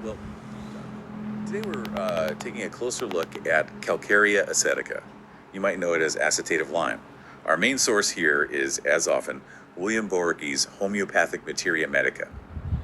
Well, today we're taking a closer look at Calcarea acetica. You might know it as acetate of lime. Our main source here is, as often, William Boericke's Homeopathic Materia Medica,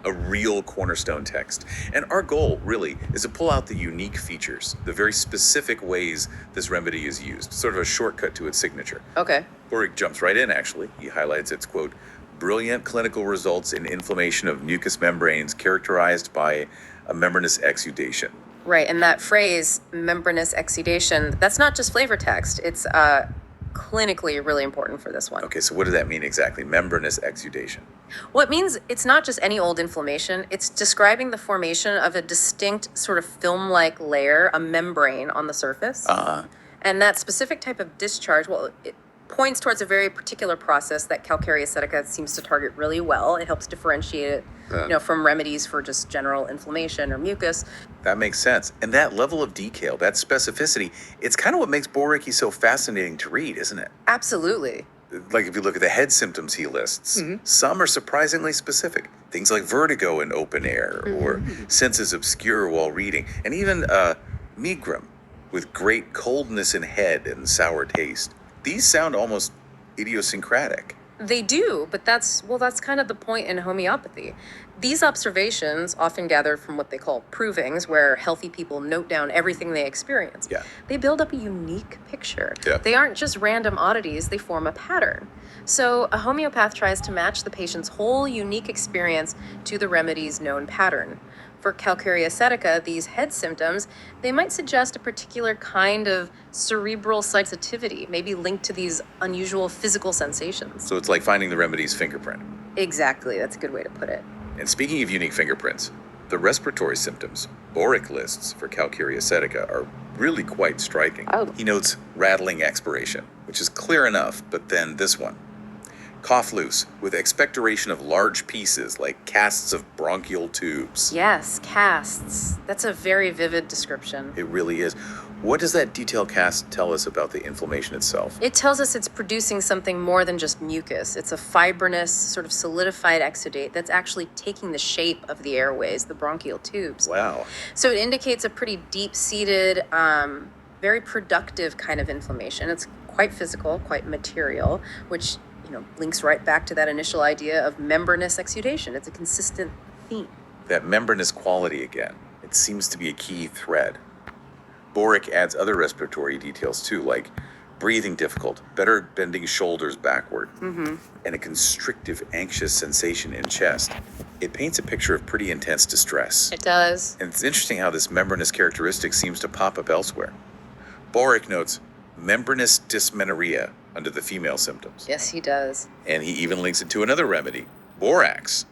a real cornerstone text. And our goal, really, is to pull out the unique features, the very specific ways this remedy is used, sort of a shortcut to its signature. Okay. Boericke jumps right in, actually. He highlights its, quote, brilliant clinical results in inflammation of mucous membranes characterized by a membranous exudation. Right, and that phrase, membranous exudation, that's not just flavor text. It's clinically really important for this one. Okay, so what does that mean exactly? Membranous exudation. Well, it means it's not just any old inflammation. It's describing the formation of a distinct sort of film-like layer, a membrane on the surface. And that specific type of discharge, well, it points towards a very particular process that Calcarea acetica seems to target really well. It helps differentiate it, from remedies for just general inflammation or mucus. That makes sense. And that level of detail, that specificity, it's kind of what makes Boericke so fascinating to read, isn't it? Absolutely. Like if you look at the head symptoms he lists, some are surprisingly specific. Things like vertigo in open air or senses obscure while reading, and even megrim with great coldness in head and sour taste. These sound almost idiosyncratic. They do, but that's kind of the point in homeopathy. These observations, often gathered from what they call provings, where healthy people note down everything they experience, they build up a unique picture. They aren't just random oddities, they form a pattern. So a homeopath tries to match the patient's whole unique experience to the remedy's known pattern. For Calcarea acetica, these head symptoms, they might suggest a particular kind of cerebral sensitivity, maybe linked to these unusual physical sensations. So it's like finding the remedy's fingerprint. Exactly, that's a good way to put it. And speaking of unique fingerprints, the respiratory symptoms Boericke lists for Calcarea acetica are really quite striking. He notes rattling expiration, which is clear enough, but then this one. Cough loose with expectoration of large pieces like casts of bronchial tubes. Yes, casts. That's a very vivid description. It really is. What does that detailed cast tell us about the inflammation itself? It tells us it's producing something more than just mucus. It's a fibrinous, sort of solidified exudate that's actually taking the shape of the airways, the bronchial tubes. Wow. So it indicates a pretty deep-seated, very productive kind of inflammation. It's quite physical, quite material, which links right back to that initial idea of membranous exudation. It's a consistent theme. That membranous quality again, it seems to be a key thread. Boericke adds other respiratory details too, like breathing difficult, better bending shoulders backward, and a constrictive, anxious sensation in chest. It paints a picture of pretty intense distress. It does. And it's interesting how this membranous characteristic seems to pop up elsewhere. Boericke notes membranous dysmenorrhea under the female symptoms. Yes, he does. And he even links it to another remedy, borax.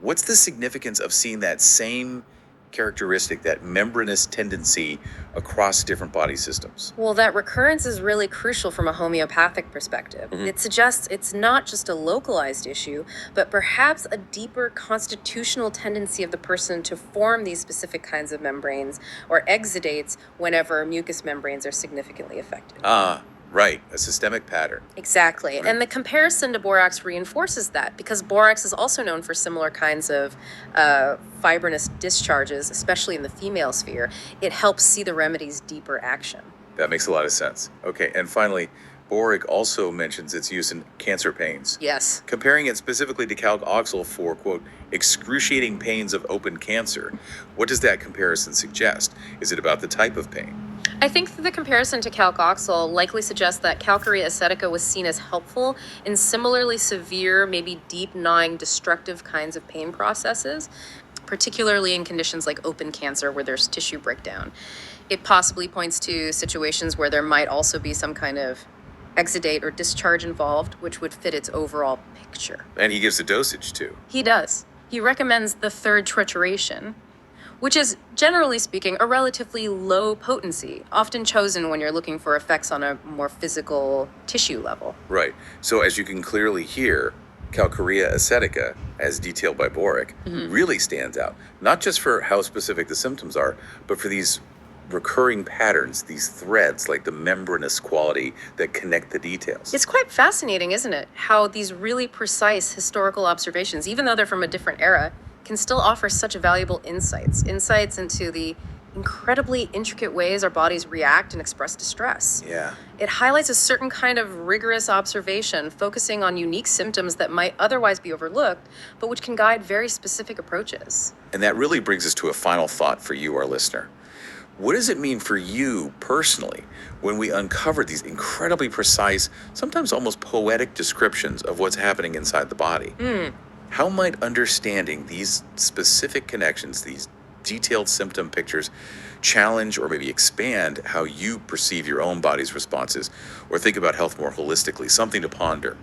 What's the significance of seeing that same characteristic, that membranous tendency across different body systems? Well, that recurrence is really crucial from a homeopathic perspective. It suggests it's not just a localized issue, but perhaps a deeper constitutional tendency of the person to form these specific kinds of membranes or exudates whenever mucous membranes are significantly affected. Right, a systemic pattern. Exactly. Right. And the comparison to borax reinforces that because borax is also known for similar kinds of fibrinous discharges, especially in the female sphere. It helps see the remedy's deeper action. That makes a lot of sense. Okay, and finally, Boericke also mentions its use in cancer pains. Yes. Comparing it specifically to Calc oxal for, quote, excruciating pains of open cancer. What does that comparison suggest? Is it about the type of pain? I think the comparison to calcoxyl likely suggests that Calcarea acetica was seen as helpful in similarly severe, maybe deep, gnawing, destructive kinds of pain processes, particularly in conditions like open cancer where there's tissue breakdown. It possibly points to situations where there might also be some kind of exudate or discharge involved, which would fit its overall picture. And he gives a dosage too. He does. He recommends the third trituration, which is, generally speaking, a relatively low potency, often chosen when you're looking for effects on a more physical tissue level. Right. So as you can clearly hear, Calcarea acetica, as detailed by Boericke, really stands out, not just for how specific the symptoms are, but for these recurring patterns, these threads, like the membranous quality that connect the details. It's quite fascinating, isn't it? How these really precise historical observations, even though they're from a different era, can still offer such valuable insights into the incredibly intricate ways our bodies react and express distress. Yeah. It highlights a certain kind of rigorous observation, focusing on unique symptoms that might otherwise be overlooked, but which can guide very specific approaches. And that really brings us to a final thought for you, our listener. What does it mean for you personally when we uncover these incredibly precise, sometimes almost poetic descriptions of what's happening inside the body? How might understanding these specific connections, these detailed symptom pictures, challenge or maybe expand how you perceive your own body's responses or think about health more holistically? Something to ponder.